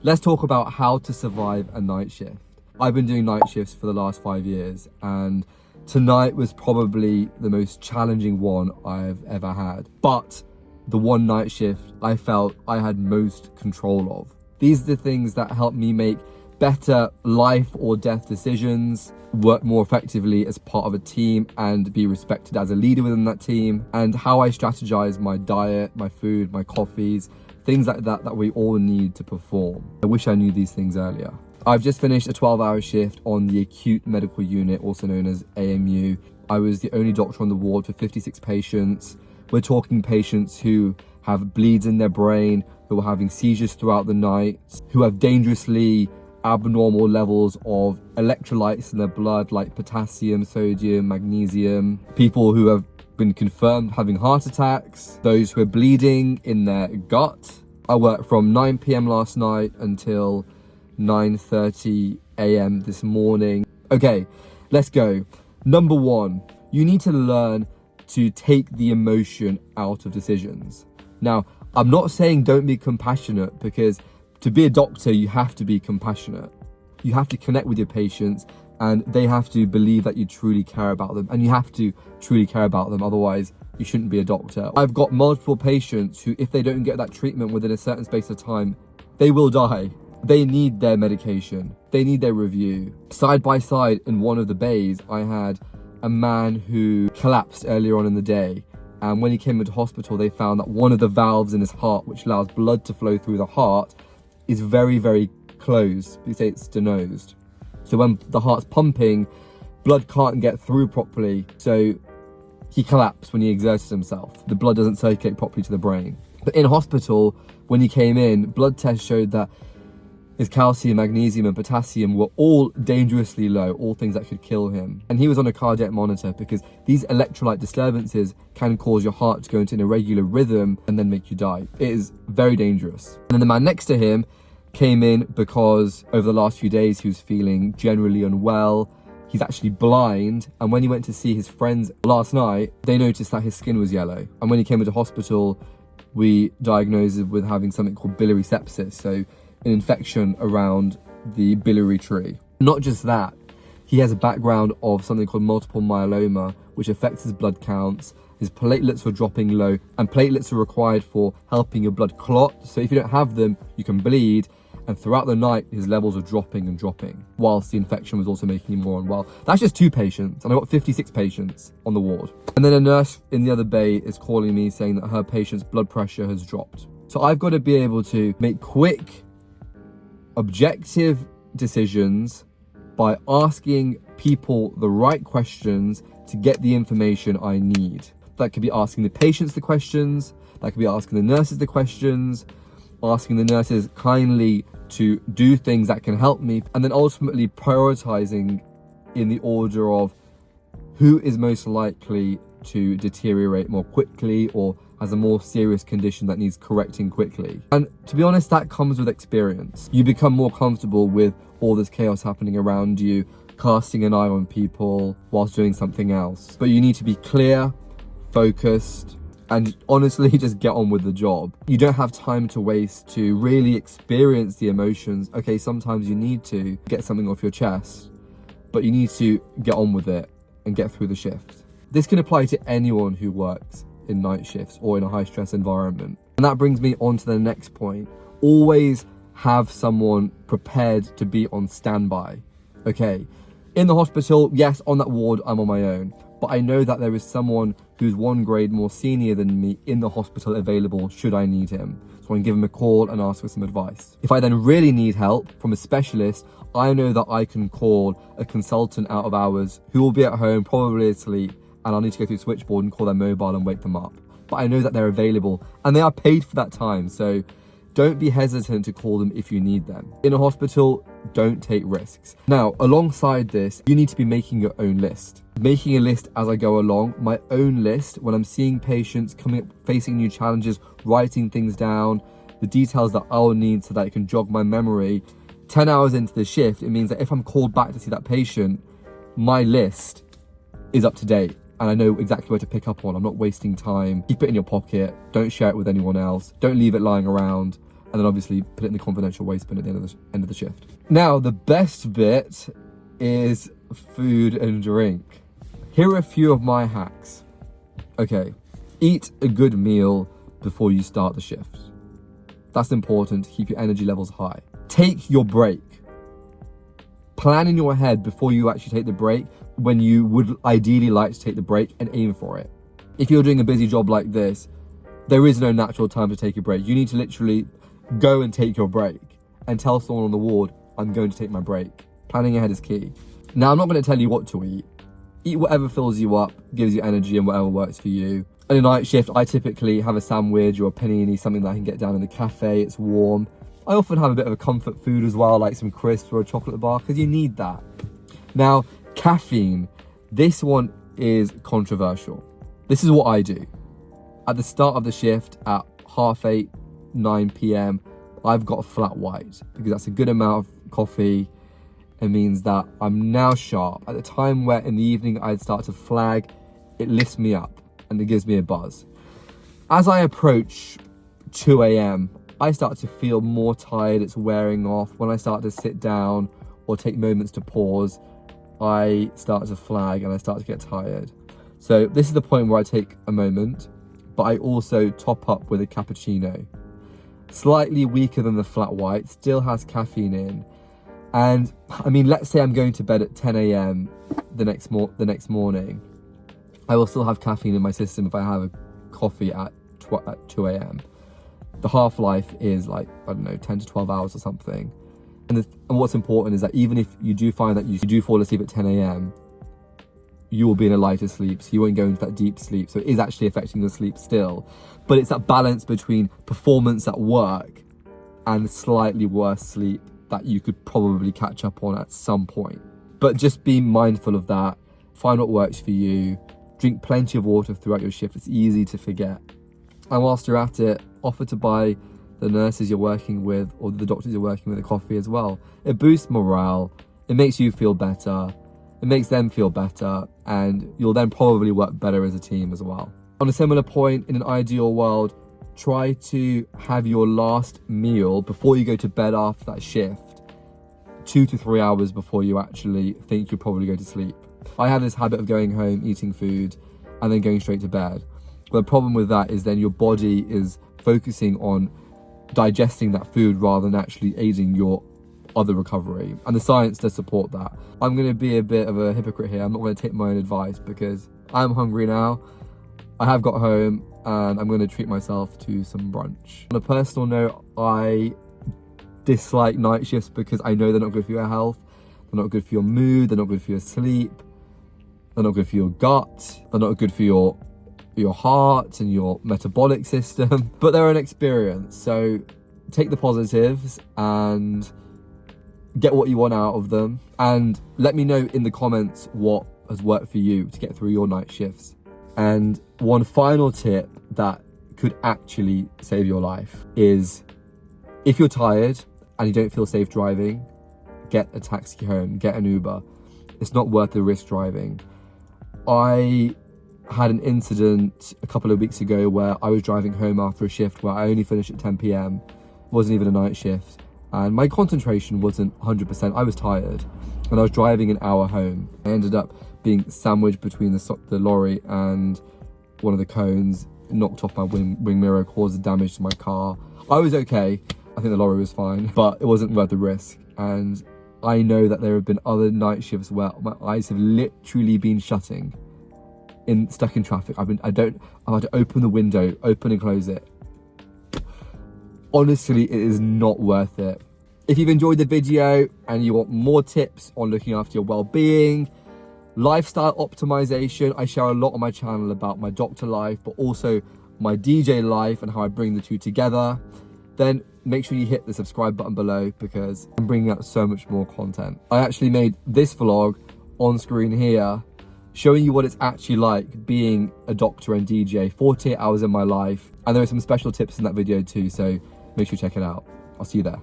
let's talk about how to survive a night shift. I've been doing night shifts for the last 5 years, and tonight was probably the most challenging one I've ever had. But the one night shift I felt I had most control of. These are the things that help me make better life or death decisions, work more effectively as part of a team, and be respected as a leader within that team, and how I strategize my diet, my food, my coffees, things like that we all need to perform. I wish I knew these things earlier. I've just finished a 12-hour shift on the acute medical unit, also known as AMU. I was the only doctor on the ward for 56 patients. We're talking patients who have bleeds in their brain, who are having seizures throughout the night, who have dangerously abnormal levels of electrolytes in their blood like potassium, sodium, magnesium, people who have been confirmed having heart attacks, those who are bleeding in their gut. I worked from 9 p.m. last night until 9:30 a.m. this morning. Okay, let's go. Number one, you need to learn to take the emotion out of decisions. Now, I'm not saying don't be compassionate, because to be a doctor, you have to be compassionate. You have to connect with your patients, and they have to believe that you truly care about them, and you have to truly care about them, otherwise you shouldn't be a doctor. I've got multiple patients who, if they don't get that treatment within a certain space of time, they will die. They need their medication, they need their review. Side by side in one of the bays, I had a man who collapsed earlier on in the day, and when he came into hospital, they found that one of the valves in his heart, which allows blood to flow through the heart, is very, very closed. They say it's stenosed. So when the heart's pumping, blood can't get through properly. So he collapsed when he exerted himself. The blood doesn't circulate properly to the brain. But in hospital, when he came in, blood tests showed that his calcium, magnesium, and potassium were all dangerously low, all things that could kill him. And he was on a cardiac monitor, because these electrolyte disturbances can cause your heart to go into an irregular rhythm and then make you die. It is very dangerous. And then the man next to him came in because over the last few days he was feeling generally unwell. He's actually blind, and when he went to see his friends last night, they noticed that his skin was yellow. And when he came into hospital, we diagnosed him with having something called biliary sepsis, so an infection around the biliary tree. Not just that, he has a background of something called multiple myeloma, which affects his blood counts. His platelets were dropping low, and platelets are required for helping your blood clot. So if you don't have them, you can bleed. And throughout the night, his levels are dropping and dropping, whilst the infection was also making him more unwell. That's just 2 patients, and I've got 56 patients on the ward. And then a nurse in the other bay is calling me saying that her patient's blood pressure has dropped. So I've got to be able to make quick, objective decisions by asking people the right questions to get the information I need. That could be asking the patients the questions, that could be asking the nurses the questions, asking the nurses kindly to do things that can help me, and then ultimately prioritizing in the order of who is most likely to deteriorate more quickly or has a more serious condition that needs correcting quickly. And to be honest, that comes with experience. You become more comfortable with all this chaos happening around you, casting an eye on people whilst doing something else. But you need to be clear, focused, and honestly just get on with the job. You don't have time to waste to really experience the emotions. Okay, sometimes you need to get something off your chest, but you need to get on with it and get through the shift. This can apply to anyone who works in night shifts or in a high stress environment. And that brings me on to the next point. Always have someone prepared to be on standby. Okay, in the hospital, yes, on that ward, I'm on my own, but I know that there is someone who's 1 grade more senior than me in the hospital available should I need him. So I can give him a call and ask for some advice. If I then really need help from a specialist, I know that I can call a consultant out of hours who will be at home, probably asleep, and I'll need to go through the switchboard and call their mobile and wake them up. But I know that they're available and they are paid for that time. So don't be hesitant to call them if you need them. In a hospital, don't take risks. Now, alongside this, you need to be making your own list. Making a list as I go along, my own list, when I'm seeing patients coming up, facing new challenges, writing things down, the details that I'll need so that it can jog my memory. 10 hours into the shift, it means that if I'm called back to see that patient, my list is up to date. And I know exactly where to pick up on. I'm not wasting time. Keep it in your pocket. Don't share it with anyone else. Don't leave it lying around. and then obviously put it in the confidential waste bin at the end of the shift. Now, the best bit is food and drink. Here are a few of my hacks. Okay, eat a good meal before you start the shift. That's important to keep your energy levels high. Take your break. Plan in your head before you actually take the break when you would ideally like to take the break, and aim for it. If you're doing a busy job like this, there is no natural time to take a break. You need to literally go and take your break and tell someone on the ward, I'm going to take my break. Planning ahead is key. Now, I'm not going to tell you what to eat. Eat whatever fills you up, gives you energy, and whatever works for you. On a night shift, I typically have a sandwich or a panini, something that I can get down in the cafe, it's warm. I often have a bit of a comfort food as well, like some crisps or a chocolate bar, because you need that. Now, caffeine. This one is controversial. This is what I do. At the start of the shift at 8:30, 9 p.m, I've got a flat white because that's a good amount of coffee. It means that I'm now sharp. At the time where in the evening I'd start to flag, it lifts me up and it gives me a buzz. As I approach 2 a.m, I start to feel more tired, it's wearing off. When I start to sit down or take moments to pause, I start to flag and I start to get tired. So this is the point where I take a moment, but I also top up with a cappuccino. Slightly weaker than the flat white, still has caffeine in. And I mean, let's say I'm going to bed at 10 a.m. the next morning. I will still have caffeine in my system if I have a coffee at 2 a.m. The half-life is like, I don't know, 10 to 12 hours or something. And what's important is that even if you do find that you do fall asleep at 10 a.m, you will be in a lighter sleep, so you won't go into that deep sleep. So it is actually affecting your sleep still. But it's that balance between performance at work and slightly worse sleep that you could probably catch up on at some point. But just be mindful of that. Find what works for you. Drink plenty of water throughout your shift. It's easy to forget. And whilst you're at it, offer to buy the nurses you're working with or the doctors you're working with a coffee as well. It boosts morale. It makes you feel better. It makes them feel better. And you'll then probably work better as a team as well. On a similar point, in an ideal world, try to have your last meal before you go to bed after that shift 2 to 3 hours before you actually think you'll probably go to sleep. I have this habit of going home, eating food, and then going straight to bed. But the problem with that is then your body is focusing on digesting that food rather than actually aiding your other recovery. And the science does support that. I'm going to be a bit of a hypocrite here. I'm not going to take my own advice because I'm hungry now. I have got home and I'm going to treat myself to some brunch. On a personal note, I dislike night shifts because I know they're not good for your health. They're not good for your mood. They're not good for your sleep. They're not good for your gut. They're not good for your heart and your metabolic system, but they're an experience. So take the positives and get what you want out of them. And let me know in the comments what has worked for you to get through your night shifts. And one final tip that could actually save your life is if you're tired and you don't feel safe driving, get a taxi home, get an Uber. It's not worth the risk driving. I had an incident a couple of weeks ago where I was driving home after a shift where I only finished at 10 p.m. Wasn't even a night shift. And my concentration wasn't 100%. I was tired and I was driving an hour home. I ended up being sandwiched between the lorry and one of the cones, knocked off my wing mirror, caused damage to my car. I was okay. I think the lorry was fine, but it wasn't worth the risk. And I know that there have been other night shifts where my eyes have literally been shutting, stuck in traffic. I've had to open the window, open and close it. Honestly, it is not worth it. If you've enjoyed the video and you want more tips on looking after your well-being, lifestyle optimization, I share a lot on my channel about my doctor life, but also my DJ life and how I bring the two together, then make sure you hit the subscribe button below because I'm bringing out so much more content. I actually made this vlog on screen here, showing you what it's actually like being a doctor and DJ, 48 hours in my life. And there are some special tips in that video too, so make sure you check it out. I'll see you there.